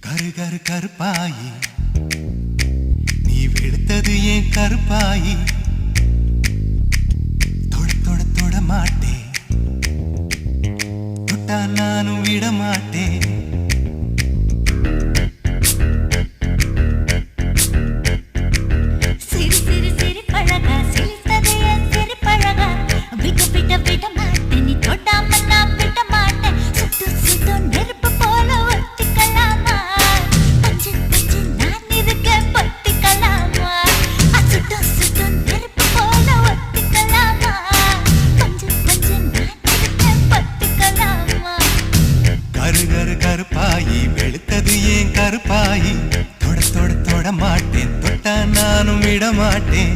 கரு கரு கருப்பாயி நீ வெளுத்தது ஏன் கருப்பாயி தொட தொட தொட மாட்டேன் தொட்டா நானும் விட மாட்டேன் கருப்பாயி வெளுத்தது ஏன் கருப்பாயி தொட தொட தொட மாட்டேன் தொட்டா நானும் விட மாட்டேன்